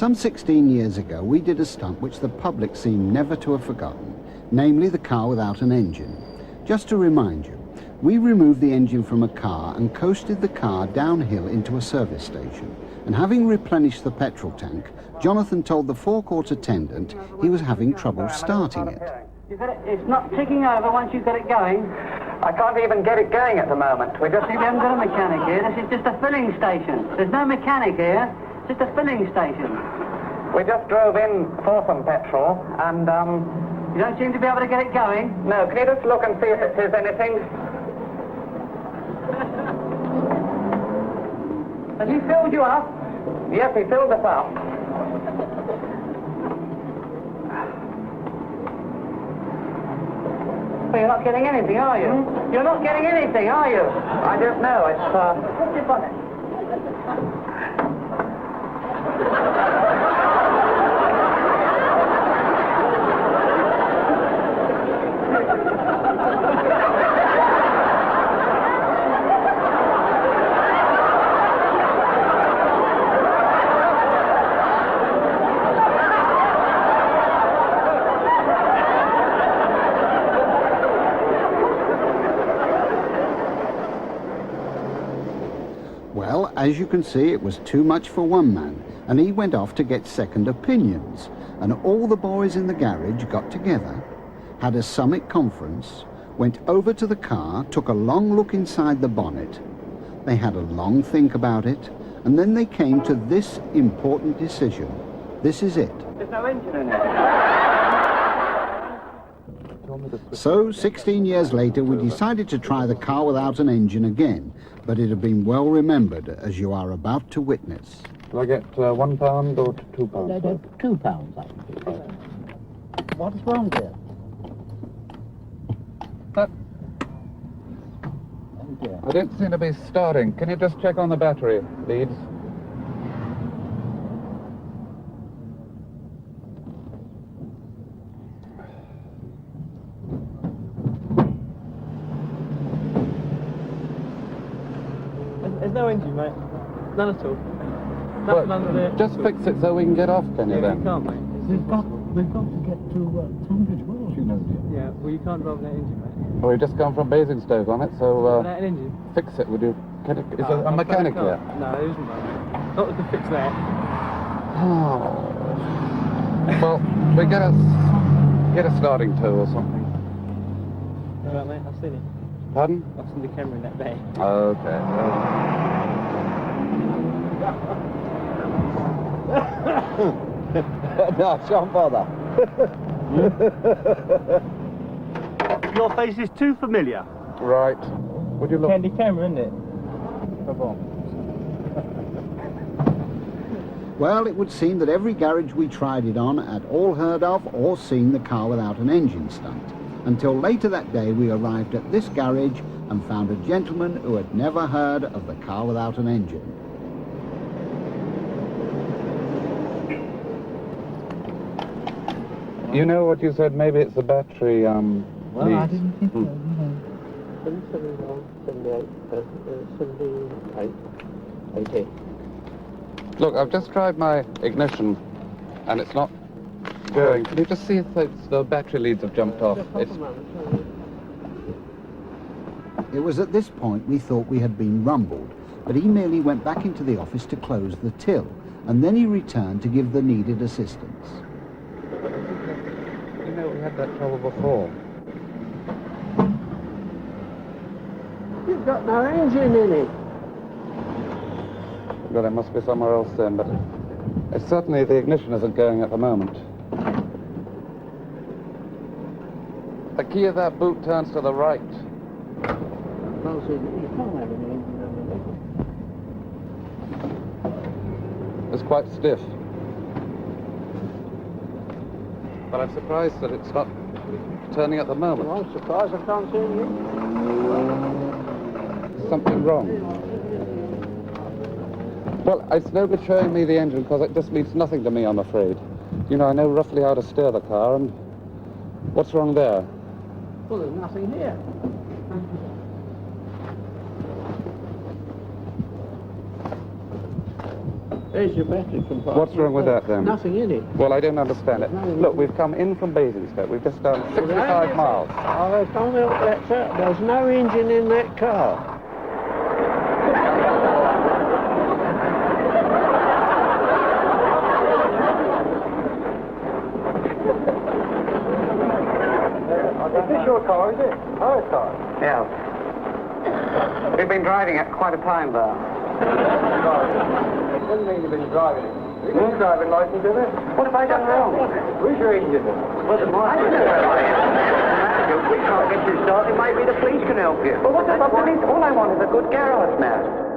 Some 16 years ago, we did a stunt which the public seemed never to have forgotten, namely the car without an engine. Just to remind you, we removed the engine from a car and coasted the car downhill into a service station. And having replenished the petrol tank, Jonathan told the forecourt attendant he was having trouble starting it. It's not ticking over once you've got it going. I can't even get it going at the moment. We haven't got a mechanic here. This is just a filling station. There's no mechanic here. It's just a filling station. We just drove in for some petrol and, You don't seem to be able to get it going? No, can you just look and see if it is anything? Has he filled you up? Yes, he filled us up. Well, you're not getting anything, are you? You're not getting anything, are you? I don't know, it's, What's your bonnet? Well, as you can see, it was too much for one man, and he went off to get second opinions. And all the boys in the garage got together, had a summit conference, went over to the car, took a long look inside the bonnet. They had a long think about it, and then they came to this important decision. This is it. There's no engine in it. So, 16 years later, we decided to try the car without an engine again, but it had been well remembered, as you are about to witness. Will I get £1 or £2? No, £2, I think. What's wrong here? I don't seem to be starting. Can you just check on the battery leads? There's no engine, mate. None at all. Well, just fix it so we can get off, can you, then? You can't, mate. We've got to get to Tunbridge Wells, you know, dear. Yeah, well, you can't drive that engine, mate. Well, we've just come from Basingstoke on it, so Without an engine? fix it, would you? Is there a mechanic here? No, there isn't, mate. Not to fix that. Oh. Well, we get a starting tow or something. All right, mate, I've seen it. Pardon? I've seen the camera in that bay. Okay. No, shan't bother. Your face is too familiar. Right. Would you look? Candy camera, isn't it? Well, it would seem that every garage we tried it on had all heard of or seen the car without an engine stunt. Until later that day we arrived at this garage and found a gentleman who had never heard of the car without an engine. You know what you said? Maybe it's the battery, Well, leads. I didn't think so, you know. 78, Look, I've just tried my ignition, and it's not going. Can you just see if the battery leads have jumped off? It was at this point we thought we had been rumbled, but he merely went back into the office to close the till, and then he returned to give the needed assistance. You know, we had that trouble before. You've got no engine in it. Well, it must be somewhere else then, but certainly the ignition isn't going at the moment. The key of that boot turns to the right. No, so you can't have any engine on It's quite stiff. But I'm surprised that it's not turning at the moment. it. I'm surprised I can't see any There's something wrong. Well, it's no good showing me the engine because it just means nothing to me, I'm afraid. You know, I know roughly how to steer the car, and what's wrong there? Well, there's nothing here. There's your battery compartment. What's wrong with that, then? Nothing in it. Well, I don't understand it. Nothing. Look, we've come in from Basingstoke. We've just done 65 miles. I can't help that, sir. There's no engine in that car. Is this your car, is it? Our car? Yeah. We've been driving it quite a time, though. What do you mean you've been driving it? You got a driving license, is it? What have I done wrong? Who's your engine? Was it mine? I don't know where I am. We can't get you started. Maybe the police can help you. Well, what's the problem? All I want is a good garage, man.